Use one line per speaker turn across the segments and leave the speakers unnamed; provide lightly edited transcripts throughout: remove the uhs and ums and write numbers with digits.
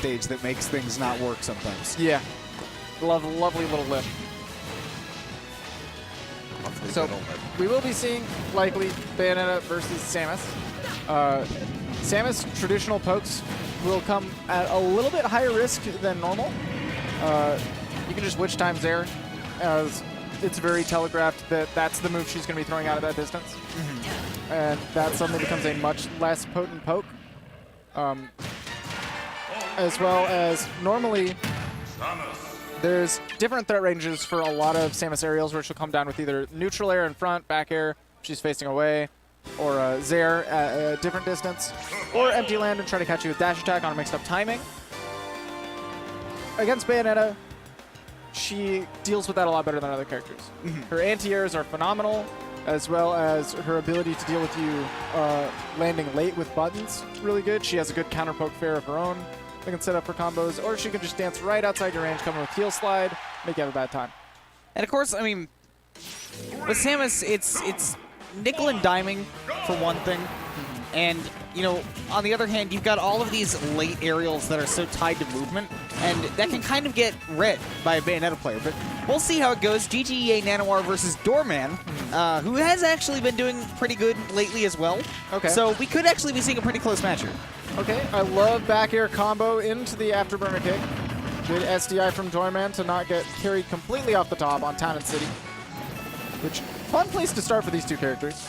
stage that makes things not work sometimes.
Yeah. Lovely little lip. So we will be seeing likely Bayonetta versus Samus. Samus traditional pokes will come at a little bit higher risk than normal. You can just witch time Zair, as it's very telegraphed that that's the move she's going to be throwing out at that distance. And that suddenly becomes a much less potent poke. As well as normally there's different threat ranges for a lot of Samus aerials where she'll come down with either neutral air in front, back air, she's facing away, or Zair at a different distance, or empty land and try to catch you with dash attack on a mixed up timing. Against Bayonetta, she deals with that a lot better than other characters. Her anti-airs are phenomenal, as well as her ability to deal with you landing late with buttons really good. She has a good counter poke fair of her own that can set up for combos, or she can just dance right outside your range, come in with heel slide, make you have a bad time.
And of course, I mean, with Samus, it's nickel and diming for one thing. And, you know, on the other hand, you've got all of these late aerials that are so tied to movement, and that can kind of get read by a Bayonetta player. But we'll see how it goes. GGEA Nanoir versus Doorman, who has actually been doing pretty good lately as well.
Okay.
So we could actually be seeing a pretty close match here.
Okay, I love back air combo into the afterburner kick. Good SDI from Doorman to not get carried completely off the top on Town and City. Which, fun place to start for these two characters.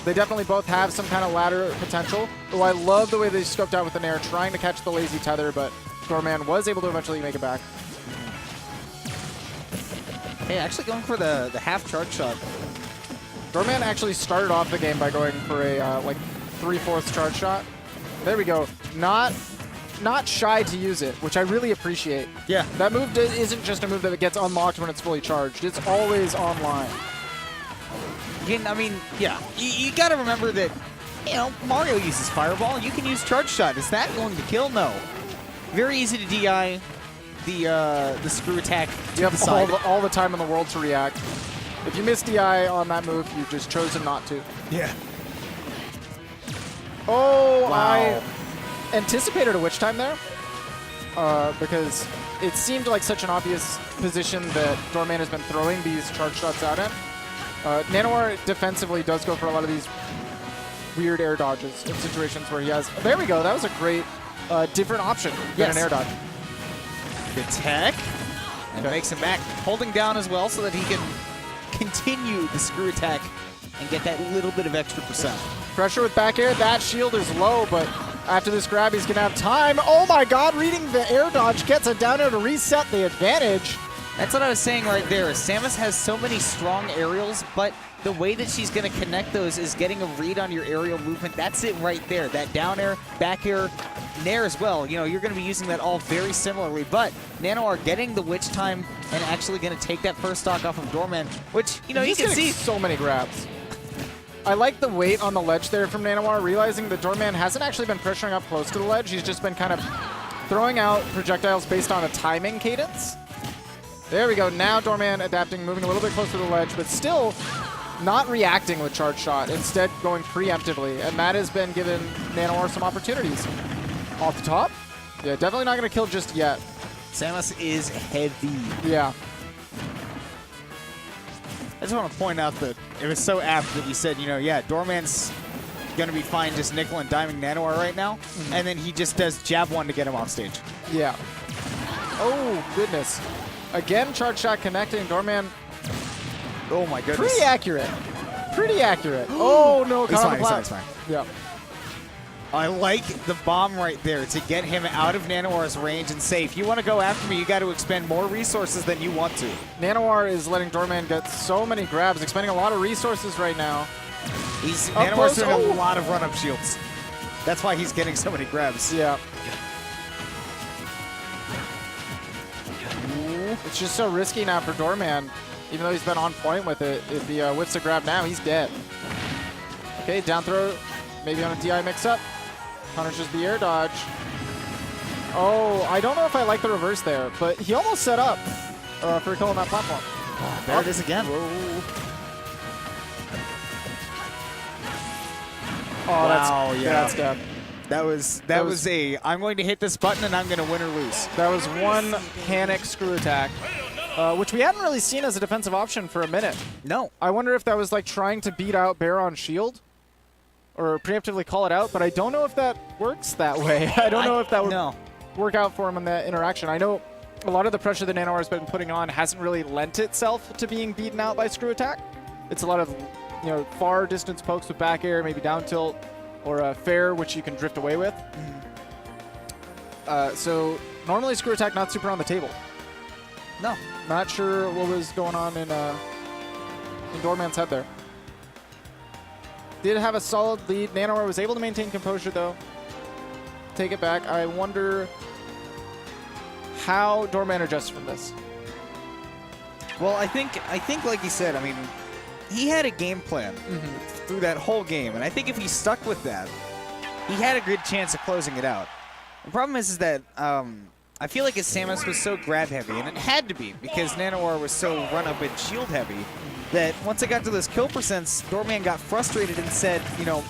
They definitely both have some kind of ladder potential. Though I love the way they scoped out with the Nair, trying to catch the lazy tether, but Doorman was able to eventually make it back.
Hey, actually going for the half charge shot.
Doorman actually started off the game by going for a like 3/4 charge shot. There we go. Not shy to use it, which I really appreciate.
Yeah.
That move isn't just a move that gets unlocked when it's fully charged. It's always online.
I mean, yeah, you got to remember that, you know, Mario uses Fireball. You can use Charge Shot. Is that going to kill? No. Very easy to DI the screw attack to
You
the side.
have all the time in the world to react. If you miss DI on that move, you've just chosen not to.
Yeah.
Oh,
Wow.
I anticipated a witch time there because it seemed like such an obvious position that Doorman has been throwing these charge shots out in. Nanoir defensively does go for a lot of these weird air dodges in situations where he has... There we go. That was a great different option than an air dodge.
Good tech. And makes him back. Holding down as well so that he can continue the screw attack and get that little bit of extra percent.
Pressure with back air. That shield is low, but after this grab, he's going to have time. Oh my god, reading the air dodge gets a down air to reset the advantage.
That's what I was saying right there. Samus has so many strong aerials, but the way that she's going to connect those is getting a read on your aerial movement. That's it right there. That down air, back air, nair as well. You know, you're going to be using that all very similarly, but Nanoir getting the witch time and actually going to take that first stock off of Doorman, which, you know,
He's
you can see.
so many grabs. I like the weight on the ledge there from Nanoir, realizing that Doorman hasn't actually been pressuring up close to the ledge. He's just been kind of throwing out projectiles based on a timing cadence. There we go. Now Doorman adapting, moving a little bit closer to the ledge, but still not reacting with charge shot, instead going preemptively, and that has been giving Nanoir some opportunities. Off the top? Yeah, definitely not going to kill just yet.
Samus is heavy.
Yeah.
I just want to point out that it was so apt that you said, you know, yeah, Doorman's going to be fine just nickel and diming Nanoir right now, and then he just does jab one to get him off stage.
Yeah. Oh, goodness. Again, charge shot connecting. Doorman,
Oh my goodness.
pretty accurate. Pretty accurate. Oh, no.
He's
caught on
fine,
the
he's fine,
plat.
he's fine.
Yeah.
I like the bomb right there to get him out of Nanoir's range and say, if you want to go after me, you got to expend more resources than you want to.
Nanoir is letting Doorman get so many grabs, expending a lot of resources right now.
Nanoir's doing
Oh.
a lot of run-up shields. That's why he's getting so many grabs.
Yeah. It's just so risky now for Doorman. Even though he's been on point with it, if he whips a grab now, he's dead. Okay, down throw, maybe on a DI mix-up. Punishes the air dodge. Oh, I don't know if I like the reverse there, but he almost set up for a kill on that platform.
Oh, there it is again.
Whoa. Oh,
Wow,
that's
yeah.
That's dead.
That was a, I'm going to hit this button and I'm going to win or lose.
That was one panic screw attack, which we hadn't really seen as a defensive option for a minute.
No.
I wonder if that was like trying to beat out Bear on shield or preemptively call it out, but I don't know if that works that way. I don't know if that would work out for him in that interaction. I know a lot of the pressure that Nanoir has been putting on hasn't really lent itself to being beaten out by screw attack. It's a lot of, you know, far distance pokes with back air, maybe down tilt, or a fair, which you can drift away with. So normally screw attack not super on the table.
No.
Not sure what was going on in Doorman's head there. Did have a solid lead. Nanoir was able to maintain composure though. Take it back. I wonder how Doorman adjusts from this.
Well, I think like you said, I mean, he had a game plan through that whole game, and I think if he stuck with that, he had a good chance of closing it out. The problem is that I feel like his Samus was so grab heavy, and it had to be because Nanoir was so run up and shield heavy, that once it got to those kill percents, Doorman got frustrated and said, you know,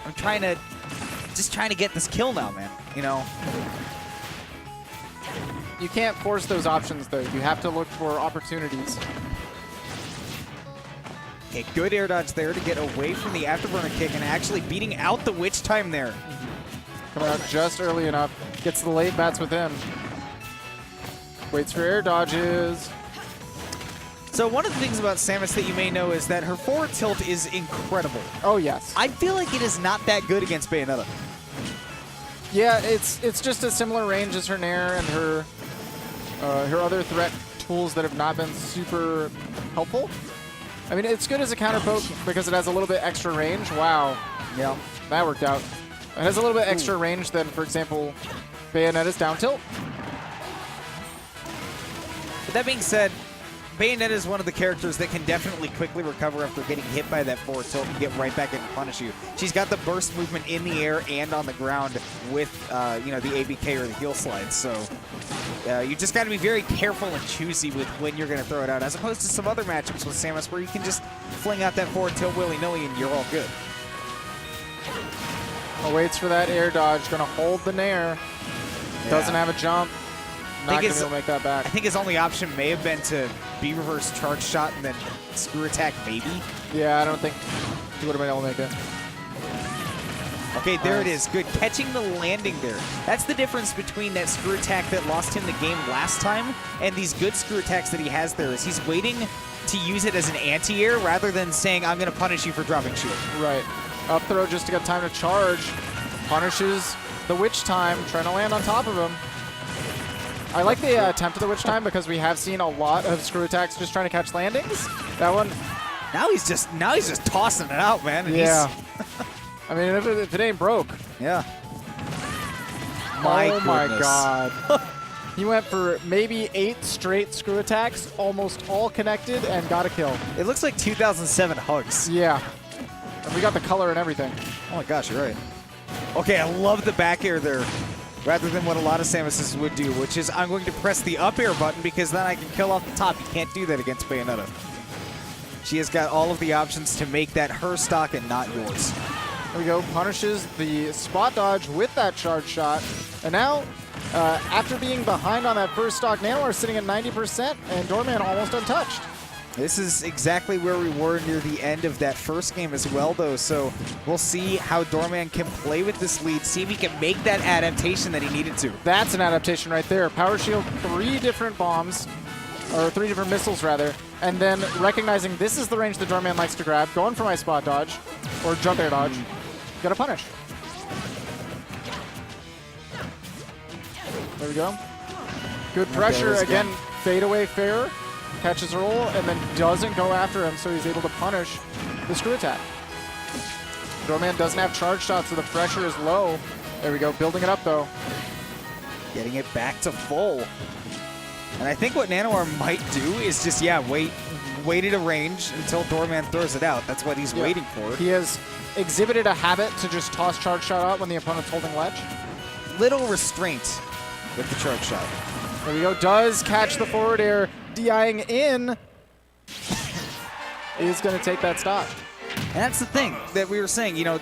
I'm just trying to get this kill now, man, you know.
You can't force those options though. You have to look for opportunities.
Okay, good air dodge there to get away from the afterburner kick and actually beating out the witch time there.
Coming out just early enough. Gets the late bats with him. Waits for air dodges.
So one of the things about Samus that you may know is that her forward tilt is incredible.
Oh, yes.
I feel like it is not that good against Bayonetta.
Yeah, it's just a similar range as her Nair and her other threat tools that have not been super helpful. I mean, it's good as a counter poke because it has a little bit extra range. Wow. Yeah, that worked out. It has a little bit extra range than, for example, Bayonetta's down tilt.
But that being said, Bayonetta is one of the characters that can definitely quickly recover after getting hit by that forward tilt and get right back in and punish you. She's got the burst movement in the air and on the ground with, you know, the ABK or the heel slide. So you just got to be very careful and choosy with when you're going to throw it out, as opposed to some other matchups with Samus where you can just fling out that forward tilt willy-nilly and you're all good.
Waits for that air dodge. Going to hold the Nair. Doesn't have a jump. Not going to be able to make that back.
I think his only option may have been to be reverse charge shot and then screw attack maybe.
Yeah, I don't think he would have been able to make it.
Okay, there it is. Good. Catching the landing there. That's the difference between that screw attack that lost him the game last time and these good screw attacks that he has there is he's waiting to use it as an anti-air rather than saying, I'm going to punish you for dropping shield.
Right. Up throw just to get time to charge. Punishes the witch time, trying to land on top of him. I like the attempt of the witch time because we have seen a lot of screw attacks just trying to catch landings. That one.
Now he's just tossing it out, man. And
yeah. I mean, if it ain't broke.
Yeah.
Oh my God. He went for maybe 8 straight screw attacks, almost all connected, and got a kill.
It looks like 2007 hugs.
Yeah. And we got the color and everything.
Oh my gosh, you're right. Okay, I love the back air there. Rather than what a lot of Samuses would do, which is I'm going to press the up air button because then I can kill off the top. You can't do that against Bayonetta. She has got all of the options to make that her stock and not yours.
There we go. Punishes the spot dodge with that charge shot. And now, after being behind on that first stock, Nanoir sitting at 90% and Doorman almost untouched.
This is exactly where we were near the end of that first game as well, though. So we'll see how Doorman can play with this lead, see if he can make that adaptation that he needed to.
That's an adaptation right there. Power shield 3 different bombs, or 3 different missiles rather, and then recognizing this is the range that Doorman likes to grab, going for my spot dodge, or jump air dodge. Gotta punish. There we go. Good pressure. Again, fade away fair. Catches roll and then doesn't go after him, so he's able to punish the screw attack. Doorman doesn't have charge shots, so the pressure is low. There we go, building it up though.
Getting it back to full. And I think what Nanoir might do is just, wait at a range until Doorman throws it out. That's what he's waiting for.
He has exhibited a habit to just toss charge shot out when the opponent's holding ledge.
Little restraint with the charge shot.
There we go, does catch the forward air. DIing in is going to take that stock.
And that's the thing that we were saying, you know,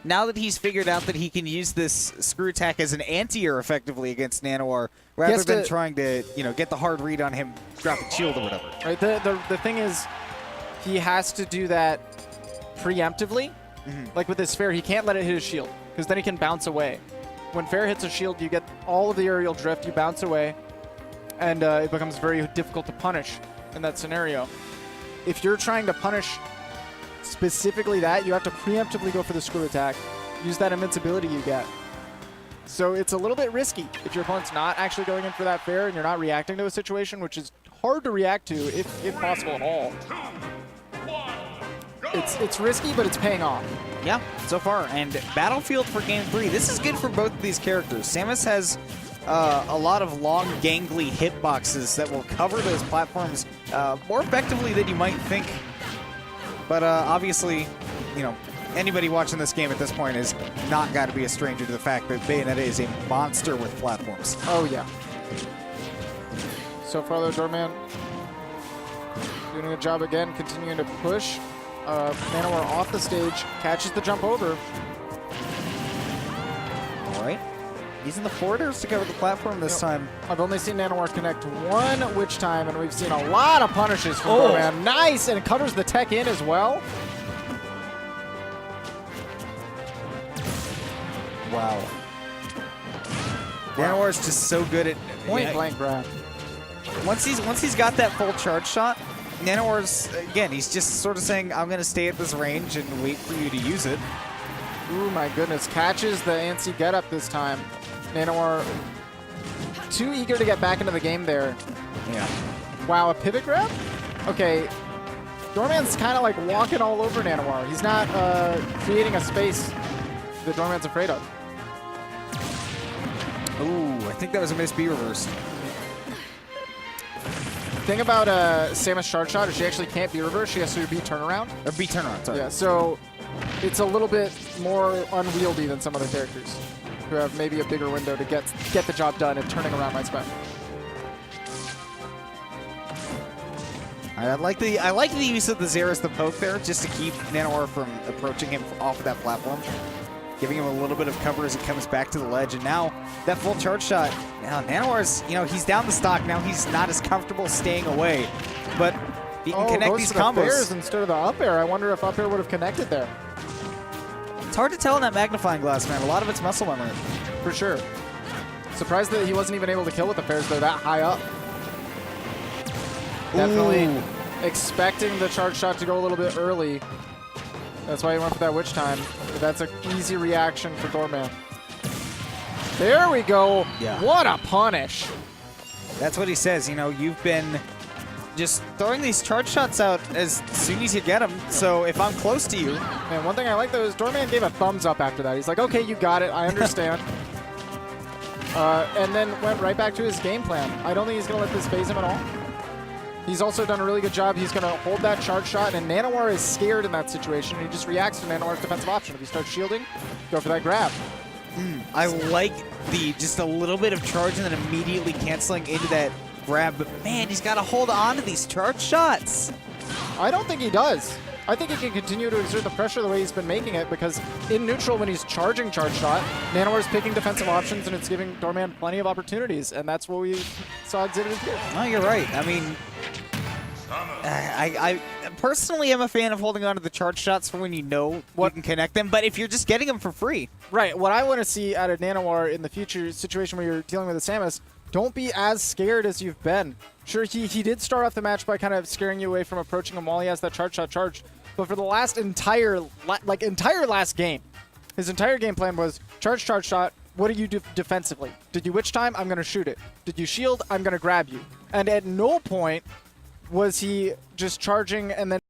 now that he's figured out that he can use this screw attack as an anti-air effectively against Nanoir, rather than trying to, you know, get the hard read on him, dropping shield or whatever.
Right. The thing is, he has to do that preemptively. Like with his Fair, he can't let it hit his shield, because then he can bounce away. When Fair hits a shield, you get all of the aerial drift, you bounce away, and it becomes very difficult to punish in that scenario. If you're trying to punish specifically that, you have to preemptively go for the screw attack, use that invincibility you get. So it's a little bit risky if your opponent's not actually going in for that Fair and you're not reacting to a situation, which is hard to react to, if possible at all. It's risky, but it's paying off.
Yeah, so far. And Battlefield for Game 3, this is good for both of these characters. Samus has a lot of long, gangly hitboxes that will cover those platforms more effectively than you might think. But obviously, you know, anybody watching this game at this point has not got to be a stranger to the fact that Bayonetta is a monster with platforms.
Oh, yeah. So far, though, Doorman doing a good job again, continuing to push. Nanoir off the stage, catches the jump over.
All right. Using the forwarders to cover the platform this time.
I've only seen Nanoir connect one witch time, and we've seen a lot of punishes from Doorman. Nice, and it covers the tech in as well.
Wow. Nanoir is just so good at
Point blank grab.
Once he's got that full charge shot, Nanoir's, again, he's just sort of saying, I'm going to stay at this range and wait for you to use it.
Ooh, my goodness. Catches the antsy get up this time. Nanoir too eager to get back into the game there.
Yeah.
Wow, a pivot grab? Okay. Doorman's kind of like walking all over Nanoir. He's not creating a space that Doorman's afraid of.
Ooh, I think that was a missed B reverse.
The thing about Samus charge shot is she actually can't be reversed. She has to be turnaround.
Or B turnaround, sorry.
Yeah, so it's a little bit more unwieldy than some other characters who have maybe a bigger window to get the job done and turning around my spec.
I like the use of the Xeris the poke there, just to keep Nanoir from approaching him off of that platform, giving him a little bit of cover as he comes back to the ledge. And now that full charge shot. Now Nanoir's, you know, he's down the stock. Now he's not as comfortable staying away, but he can connect these combos.
Fairs instead of the up air. I wonder if up air would have connected there.
It's hard to tell in that magnifying glass, man. A lot of it's muscle memory.
For sure. Surprised that he wasn't even able to kill with the Fairs though, that high up. Definitely expecting the charge shot to go a little bit early. That's why he went for that witch time. But that's an easy reaction for Doorman. There we go.
Yeah.
What a punish.
That's what he says. You know, you've been just throwing these charge shots out as soon as you get them. So if I'm close to you.
Man, one thing I like though is Doorman gave a thumbs up after that. He's like, okay, you got it. I understand. And then went right back to his game plan. I don't think he's going to let this phase him at all. He's also done a really good job. He's going to hold that charge shot, and Nanoir is scared in that situation. He just reacts to Nanoir's defensive option. If he starts shielding, go for that grab.
I like the just a little bit of charge and then immediately canceling into that grab. But man, he's got to hold on to these charge shots.
I don't think he does. I think he can continue to exert the pressure the way he's been making it, because in neutral, when he's charging charge shot, Nanoir's picking defensive options, and it's giving Doorman plenty of opportunities, and that's what we saw exhibited here.
No, you're right. I mean, I personally am a fan of holding on to the charge shots for when you know you can connect them, but if you're just getting them for free.
Right. What I want to see out of Nanoir in the future situation where you're dealing with a Samus, don't be as scared as you've been. Sure, he did start off the match by kind of scaring you away from approaching him while he has that charge shot charged, but for the last entire last game, his entire game plan was charge shot. What do you do defensively? Did you witch time? I'm going to shoot it. Did you shield? I'm going to grab you. And at no point was he just charging and then